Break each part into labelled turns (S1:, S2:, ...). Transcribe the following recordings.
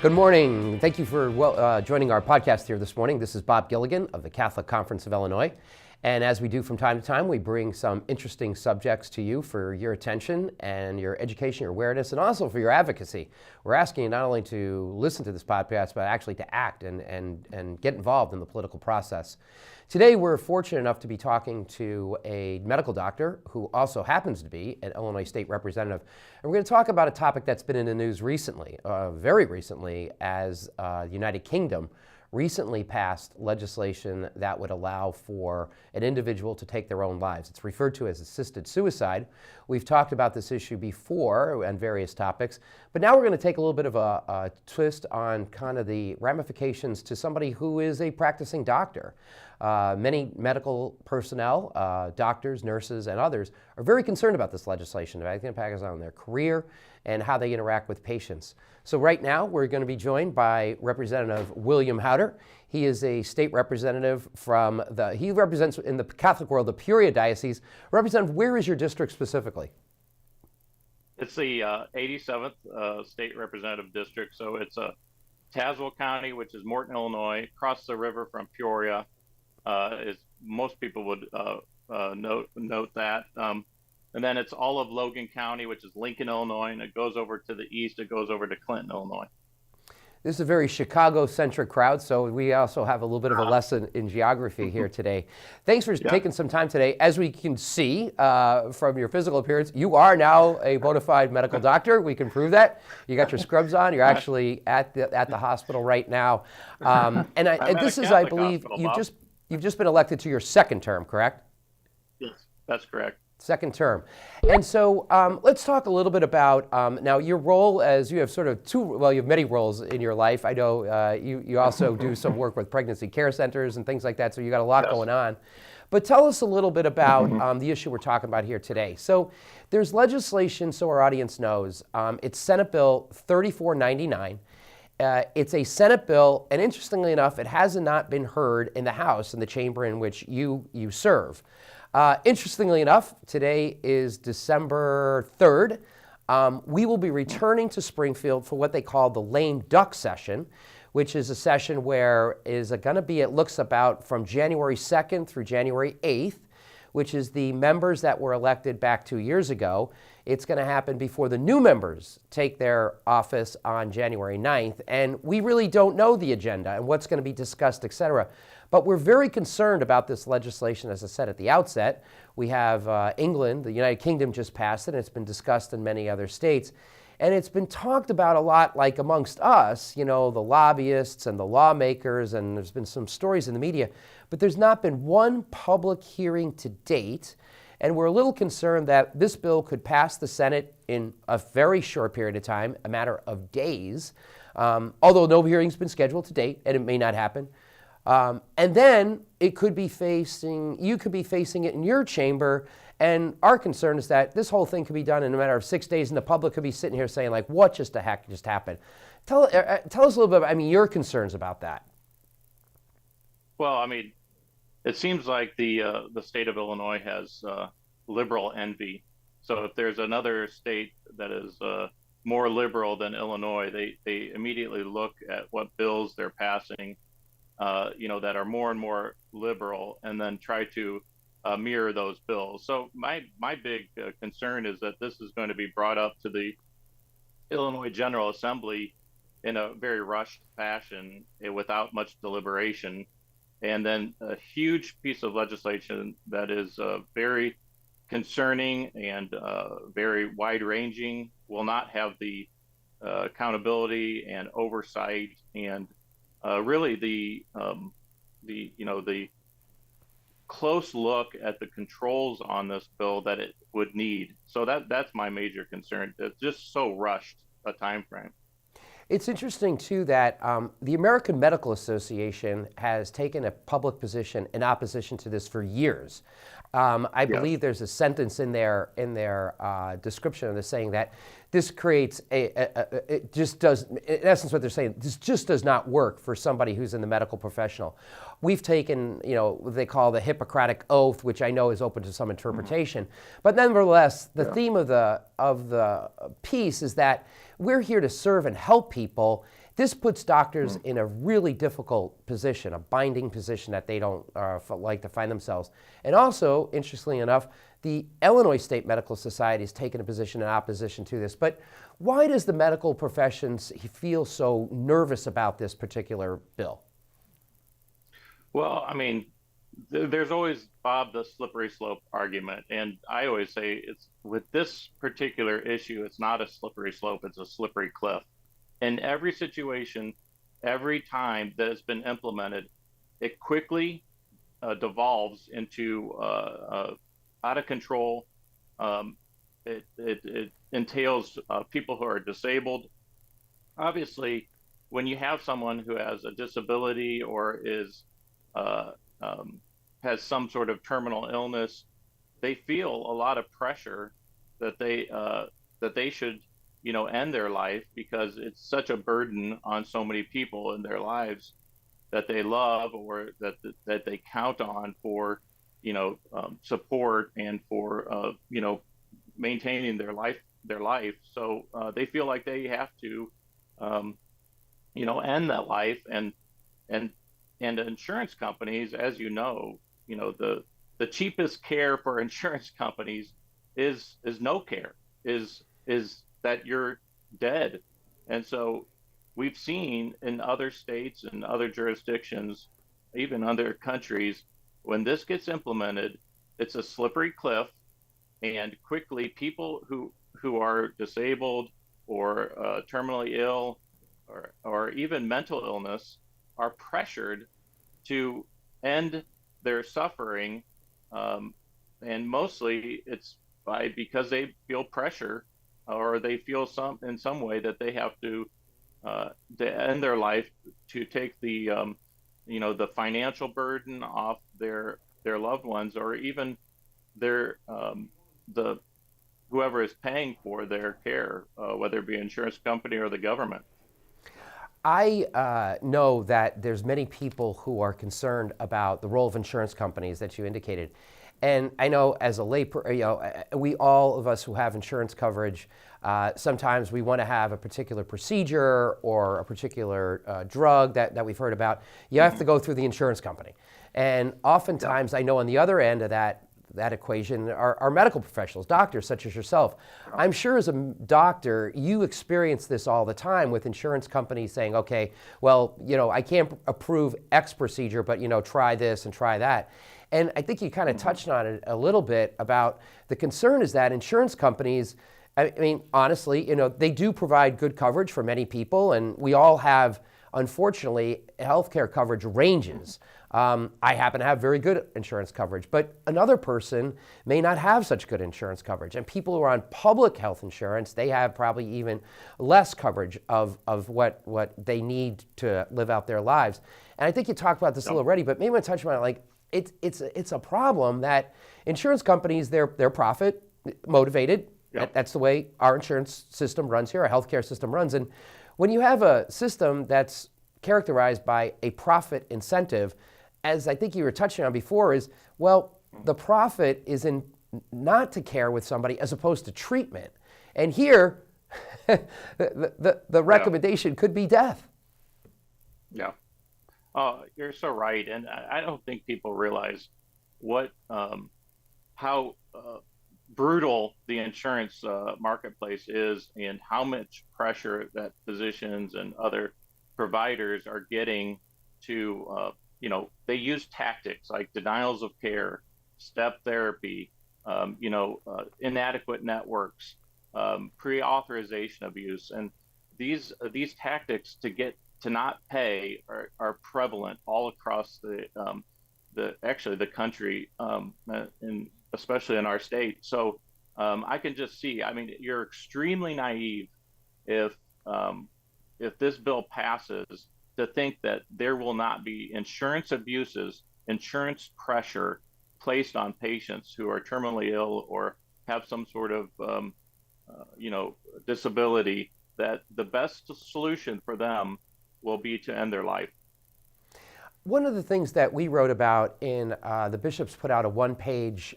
S1: Good morning. Thank you for joining our podcast here this morning. This is Bob Gilligan of the Catholic Conference of Illinois. And as we do from time to time, we bring some interesting subjects to you for your attention and your education, your awareness, and also for your advocacy. We're asking you not only to listen to this podcast, but actually to act and get involved in the political process. Today, we're fortunate enough to be talking to a medical doctor who also happens to be an Illinois state representative. And we're going to talk about a topic that's been in the news recently, very recently, as the United Kingdom recently passed legislation that would allow for an individual to take their own lives. It's referred to as assisted suicide. We've talked about this issue before on various topics, but now we're going to take a little bit of a twist on kind of the ramifications to somebody who is a practicing doctor. Many medical personnel, doctors, nurses, and others are very concerned about this legislation. It's going to impact on their career and how they interact with patients. So right now, we're going to be joined by Representative William Hauter. He is a state representative he represents in the Catholic world, the Peoria Diocese. Representative, where is your district specifically?
S2: It's the 87th state representative district. So it's Tazewell County, which is Morton, Illinois, across the river from Peoria. As most people would note that. And then it's all of Logan County, which is Lincoln, Illinois, and it goes over to the east, it goes over to Clinton, Illinois.
S1: This is a very Chicago-centric crowd, so we also have a little bit of a lesson in geography here today. Thanks for taking some time today. As we can see from your physical appearance, you are now a bona fide medical doctor. We can prove that. You got your scrubs on. You're actually at the hospital right now. This is, I believe, you've just been elected to your second term, correct?
S2: Yes, that's correct.
S1: Second term. And so let's talk a little bit about now your role, as you have sort of you have many roles in your life. I know you also do some work with pregnancy care centers and things like that, so you got a lot going on. But tell us a little bit about the issue we're talking about here today. So there's legislation, so our audience knows. It's Senate Bill 3499. It's a Senate bill, and interestingly enough, it has not been heard in the House, in the chamber in which you serve. Interestingly enough, today is December 3rd. We will be returning to Springfield for what they call the lame duck session, which is a session where it looks about from January 2nd through January 8th, which is the members that were elected back 2 years ago. It's going to happen before the new members take their office on January 9th. And we really don't know the agenda and what's going to be discussed, et cetera. But we're very concerned about this legislation, as I said at the outset. We have England, the United Kingdom just passed it, and it's been discussed in many other states. And it's been talked about a lot, like amongst us, the lobbyists and the lawmakers, and there's been some stories in the media, but there's not been one public hearing to date. And we're a little concerned that this bill could pass the Senate in a very short period of time, a matter of days, although no hearing's been scheduled to date, and it may not happen. And then you could be facing it in your chamber. And our concern is that this whole thing could be done in a matter of 6 days, and the public could be sitting here saying, like, what just the heck just happened? Tell us a little bit about, your concerns about that.
S2: Well, it seems like the state of Illinois has liberal envy. So if there's another state that is more liberal than Illinois, they immediately look at what bills they're passing, that are more and more liberal, and then try to mirror those bills. So my big concern is that this is going to be brought up to the Illinois General Assembly in a very rushed fashion without much deliberation. And then a huge piece of legislation that is very concerning and very wide-ranging will not have the accountability and oversight and really the close look at the controls on this bill that it would need. So that's my major concern. It's just so rushed a time frame.
S1: It's interesting, too, that the American Medical Association has taken a public position in opposition to this for years. I believe there's a sentence in their description of this saying that this creates it just does, in essence what they're saying, this just does not work for somebody who's in the medical professional. We've taken, what they call the Hippocratic Oath, which I know is open to some interpretation. But nevertheless, the theme of the piece is that we're here to serve and help people. This puts doctors in a really difficult position, a binding position that they don't like to find themselves. And also, interestingly enough, the Illinois State Medical Society has taken a position in opposition to this. But why does the medical profession feel so nervous about this particular bill?
S2: Well, I mean, there's always, Bob, the slippery slope argument. And I always say it's with this particular issue, it's not a slippery slope, it's a slippery cliff. In every situation, every time that it's been implemented, it quickly devolves into out of control. It entails people who are disabled. Obviously, when you have someone who has a disability or is has some sort of terminal illness, they feel a lot of pressure that they should, end their life because it's such a burden on so many people in their lives that they love or that they count on for, support and for, maintaining their life. So they feel like they have to, end that life and insurance companies, as the cheapest care for insurance companies is no care, is that you're dead. And so we've seen in other states and other jurisdictions, even other countries, when this gets implemented, it's a slippery cliff, and quickly people who are disabled or terminally ill or even mental illness are pressured to end their suffering, and mostly it's because they feel pressure or they feel in some way that they have to end their life to take the the financial burden off their loved ones, or even their the whoever is paying for their care, whether it be an insurance company or the government.
S1: I know that there's many people who are concerned about the role of insurance companies that you indicated. And I know as a we all of us who have insurance coverage, sometimes we want to have a particular procedure or a particular drug that we've heard about. You have to go through the insurance company. And oftentimes, I know on the other end of that equation are medical professionals, doctors such as yourself. I'm sure as a doctor, you experience this all the time with insurance companies saying, okay, well, I can't approve X procedure, but, try this and try that. And I think you kind of touched on it a little bit about the concern is that insurance companies, I mean, honestly, they do provide good coverage for many people, and we all have, unfortunately, healthcare coverage ranges. I happen to have very good insurance coverage, but another person may not have such good insurance coverage. And people who are on public health insurance, they have probably even less coverage of what they need to live out their lives. And I think you talked about this a little already, but maybe I want to touch on it. Like it's a problem that insurance companies, they're profit motivated. Yep. That's the way our insurance system runs here, our healthcare system runs. And when you have a system that's characterized by a profit incentive, as I think you were touching on before, is, well, the profit is in not to care with somebody as opposed to treatment. And here, the recommendation could be death.
S2: Yeah. You're so right. And I don't think people realize how brutal the insurance marketplace is and how much pressure that physicians and other providers are getting to, they use tactics like denials of care, step therapy, inadequate networks, pre-authorization abuse. And these tactics to not pay are prevalent all across the country, and especially in our state. So I can just see, I mean, you're extremely naive if this bill passes to think that there will not be insurance abuses, insurance pressure placed on patients who are terminally ill or have some sort of, disability, that the best solution for them will be to end their life.
S1: One of the things that we wrote about in the bishops put out a one-page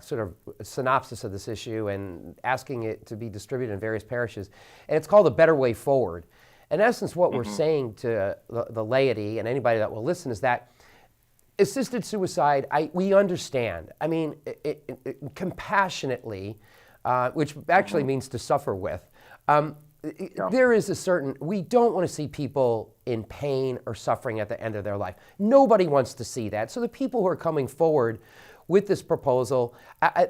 S1: sort of synopsis of this issue and asking it to be distributed in various parishes, and it's called A Better Way Forward. In essence, what we're
S2: Mm-hmm.
S1: saying to the laity and anybody that will listen is that assisted suicide, we understand. I mean, compassionately, which actually
S2: Mm-hmm.
S1: means to suffer with.
S2: Yeah.
S1: There is a certain, we don't want to see people in pain or suffering at the end of their life. Nobody wants to see that. So the people who are coming forward with this proposal,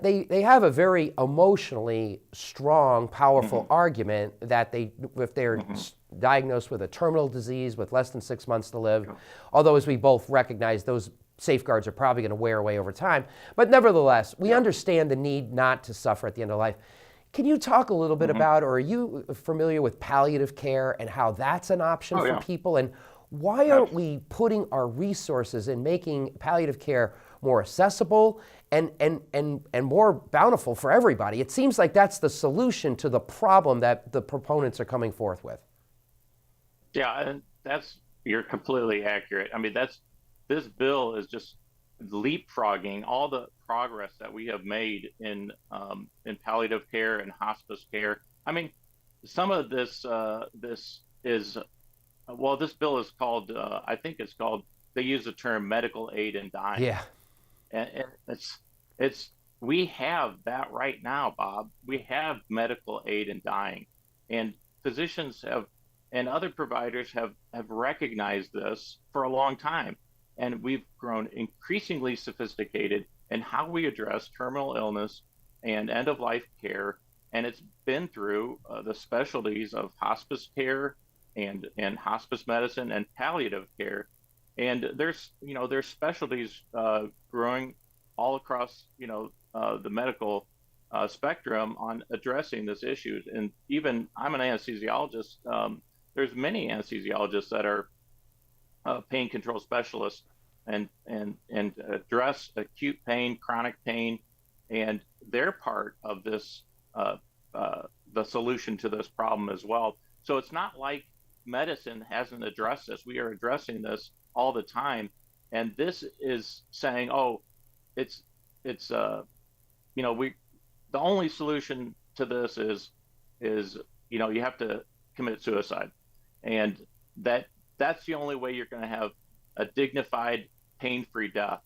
S1: they have a very emotionally strong, powerful
S2: Mm-hmm.
S1: argument that if they're
S2: Mm-hmm.
S1: diagnosed with a terminal disease with less than 6 months to live,
S2: Yeah.
S1: although as we both recognize, those safeguards are probably going to wear away over time. But nevertheless, we
S2: Yeah.
S1: understand the need not to suffer at the end of life. Can you talk a little bit
S2: Mm-hmm.
S1: about, or are you familiar with palliative care and how that's an option
S2: Oh,
S1: for
S2: yeah.
S1: people? And why aren't we putting our resources in making palliative care more accessible and more bountiful for everybody? It seems like that's the solution to the problem that the proponents are coming forth with.
S2: Yeah, and you're completely accurate. I mean, this bill is just leapfrogging all the progress that we have made in palliative care and hospice care. I mean, some of this is well, this bill is called I think it's called, they use the term medical aid in dying,
S1: Yeah.
S2: and it's we have that right now, Bob. We have medical aid in dying, and physicians have and other providers have recognized this for a long time, and we've grown increasingly sophisticated in how we address terminal illness and end of life care, and it's been through the specialties of hospice care and hospice medicine and palliative care, and there's specialties growing all across the medical spectrum on addressing this issue. And even I'm an anesthesiologist. There's many anesthesiologists that are pain control specialists and address acute pain, chronic pain, and they're part of this the solution to this problem as well. So it's not like medicine hasn't addressed this. We are addressing this all the time, and this is saying, oh, it's we the only solution to this is you have to commit suicide, and that's the only way you're going to have a dignified, pain-free death,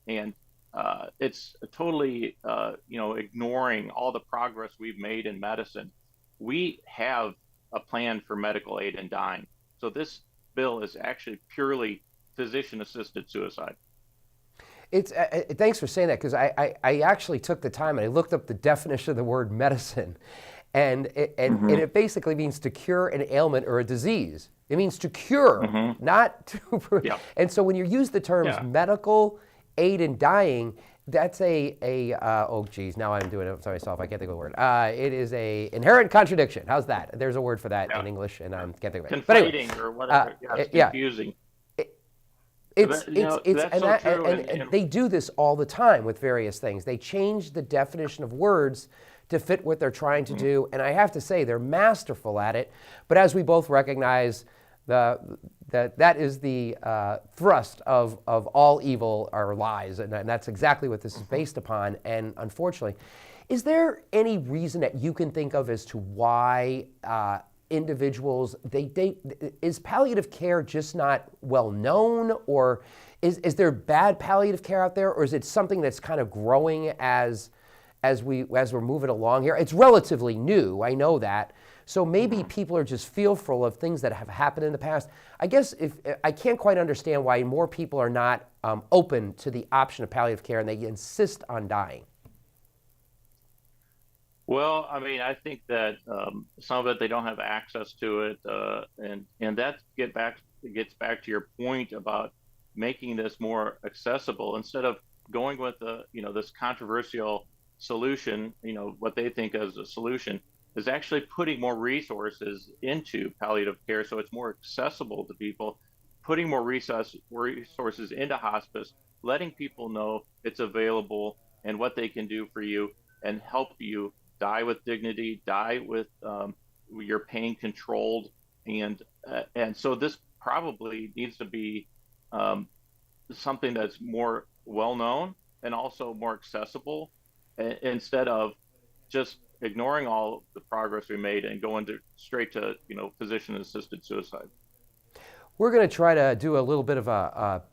S2: and it's totally ignoring all the progress we've made in medicine. We have a plan for medical aid in dying, so this bill is actually purely physician-assisted suicide.
S1: It's thanks for saying that, because I actually took the time and I looked up the definition of the word medicine, and it basically means to cure an ailment or a disease. It means to cure, not to.
S2: Yeah.
S1: And so when you use the terms
S2: Yeah.
S1: medical aid in dying, that's oh geez, now I'm doing it to myself. I can't think of the word. It is a inherent contradiction. How's that? There's a word for that in English, and I can't think of it. But anyway,
S2: Conflating or whatever. Yeah, it's
S1: yeah.
S2: confusing.
S1: It's
S2: That's
S1: and,
S2: so
S1: that,
S2: true.
S1: and they do this all the time with various things. They change the definition of words to fit what they're trying to do, and I have to say they're masterful at it. But as we both recognize, that is the thrust of all evil or lies, and that's exactly what this is based upon. And unfortunately, is there any reason that you can think of as to why individuals, is palliative care just not well known, or is there bad palliative care out there, or is it something that's kind of growing as we're moving along here? It's relatively new, I know that. So maybe people are just fearful of things that have happened in the past. I guess I can't quite understand why more people are not open to the option of palliative care and they insist on dying.
S2: Well, I mean, I think that some of it they don't have access to it, and that gets back to your point about making this more accessible instead of going with this controversial solution. What they think as a solution is actually putting more resources into palliative care so it's more accessible to people, putting more resources into hospice, letting people know it's available and what they can do for you and help you die with dignity, die with your pain controlled, and so this probably needs to be something that's more well known and also more accessible, instead of just ignoring all the progress we made and going straight to physician-assisted suicide.
S1: We're going to try to do a little bit of a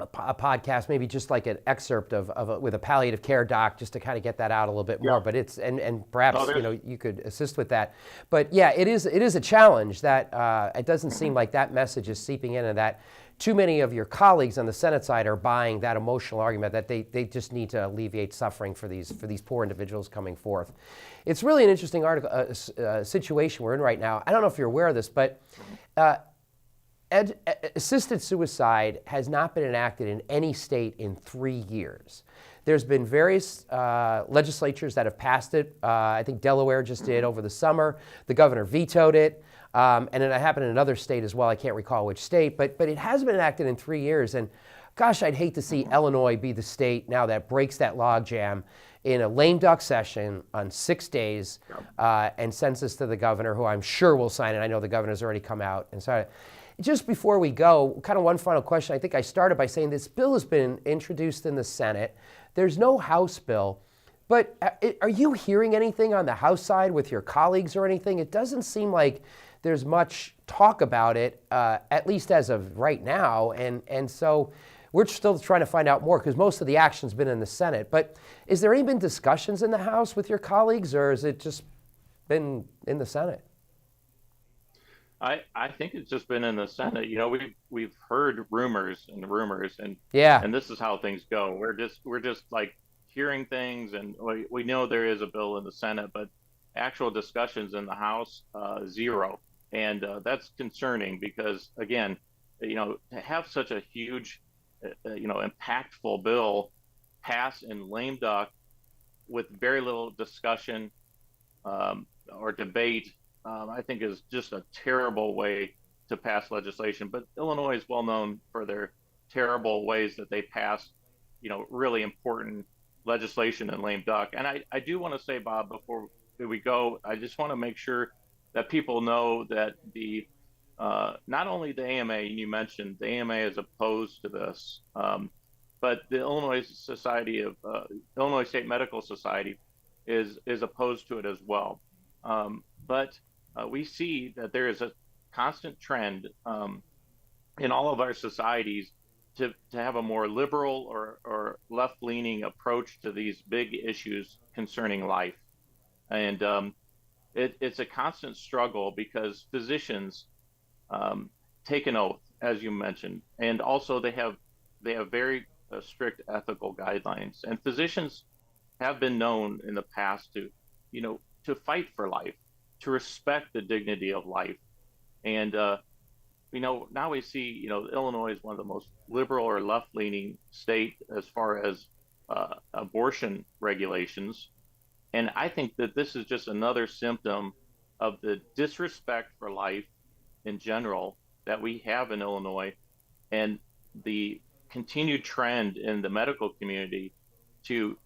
S1: podcast, maybe just like an excerpt with a palliative care doc, just to kind of get that out a little bit more. But it's and perhaps you could assist with that. But yeah, it is a challenge that it doesn't seem like that message is seeping in, and that too many of your colleagues on the Senate side are buying that emotional argument that they just need to alleviate suffering for these poor individuals coming forth. It's really an interesting situation we're in right now. I don't know if you're aware of this, but assisted suicide has not been enacted in any state in 3 years. There's been various legislatures that have passed it. I think Delaware just did over the summer. The governor vetoed it. And then it happened in another state as well. I can't recall which state, but it has been enacted in 3 years. And gosh, I'd hate to see Illinois be the state now that breaks that logjam in a lame duck session on 6 days and sends this to the governor, who I'm sure will sign it. I know the governor's already come out and signed it. Just before we go, kind of one final question. I think I started by saying this bill has been introduced in the Senate. There's no House bill. But are you hearing anything on the House side with your colleagues or anything? It doesn't seem like there's much talk about it, at least as of right now. And so we're still trying to find out more because most of the action's been in the Senate. But is there any been discussions in the House with your colleagues, or has it just been in the Senate?
S2: I think it's just been in the Senate. We've heard rumors, and this is how things go. We're just like hearing things, and we know there is a bill in the Senate, but actual discussions in the House, zero. And that's concerning because, again, to have such a huge, impactful bill pass in lame duck with very little discussion or debate, I think is just a terrible way to pass legislation. But Illinois is well known for their terrible ways that they pass, really important legislation in lame duck. And I do want to say, Bob, before we go, I just want to make sure that people know that not only the AMA, and you mentioned the AMA is opposed to this, but the Illinois State Medical Society is opposed to it as well. But we see that there is a constant trend in all of our societies to have a more liberal or left-leaning approach to these big issues concerning life. And it's a constant struggle because physicians take an oath, as you mentioned, and also they have very strict ethical guidelines. And physicians have been known in the past to fight for life, to respect the dignity of life. And now we see Illinois is one of the most liberal or left-leaning state as far as abortion regulations. And I think that this is just another symptom of the disrespect for life in general that we have in Illinois, and the continued trend in the medical community to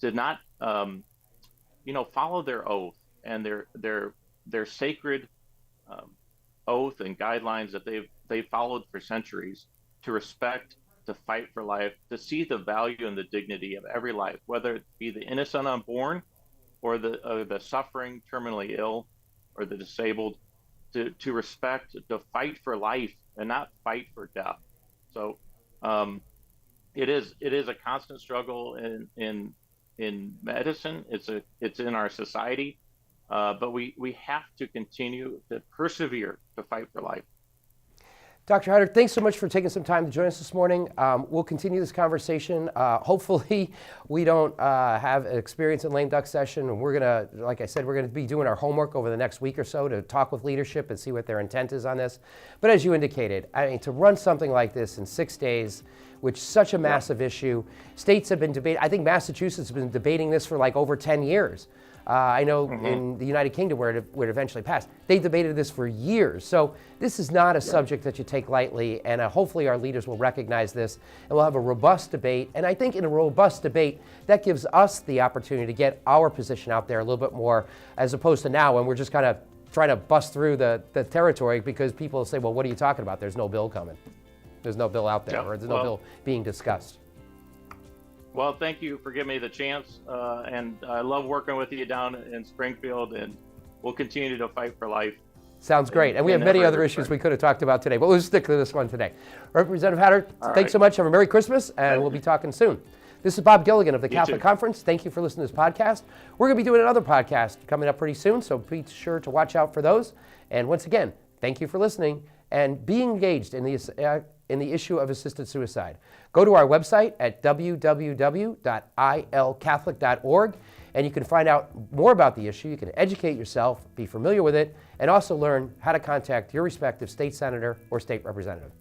S2: not follow their oath and their sacred oath and guidelines that they've followed for centuries, to respect, to fight for life, to see the value and the dignity of every life, whether it be the innocent unborn or the suffering, terminally ill, or the disabled, to respect, to fight for life and not fight for death. So it is a constant struggle in medicine. It's in our society, but we have to continue to persevere to fight for life.
S1: Dr. Hauter, thanks so much for taking some time to join us this morning. We'll continue this conversation. Hopefully we don't have an experience in lame duck session, and we're going to, like I said, we're going to be doing our homework over the next week or so to talk with leadership and see what their intent is on this. But as you indicated, I mean, to run something like this in 6 days, which is such a massive issue, states have been debating. I think Massachusetts has been debating this for like over 10 years. I know in the United Kingdom where it eventually passed, they debated this for years. So this is not a subject that you take lightly, and hopefully our leaders will recognize this, and we'll have a robust debate. And I think in a robust debate, that gives us the opportunity to get our position out there a little bit more, as opposed to now when we're just kind of trying to bust through the territory because people say, well, what are you talking about? There's no bill coming. There's no bill out there, or there's no bill being discussed.
S2: Well, thank you for giving me the chance, and I love working with you down in Springfield, and we'll continue to fight for life.
S1: Sounds great. And we have many other issues we could have talked about today, but we'll stick to this one today. Representative Hauter, thanks so much. Have a Merry Christmas, and we'll be talking soon. This is Bob Gilligan of the Catholic Conference. Thank you for listening to this podcast. We're going to be doing another podcast coming up pretty soon, so be sure to watch out for those. And once again, thank you for listening and being engaged in the issue of assisted suicide. Go to our website at www.ilcatholic.org, and you can find out more about the issue. You can educate yourself, be familiar with it, and also learn how to contact your respective state senator or state representative.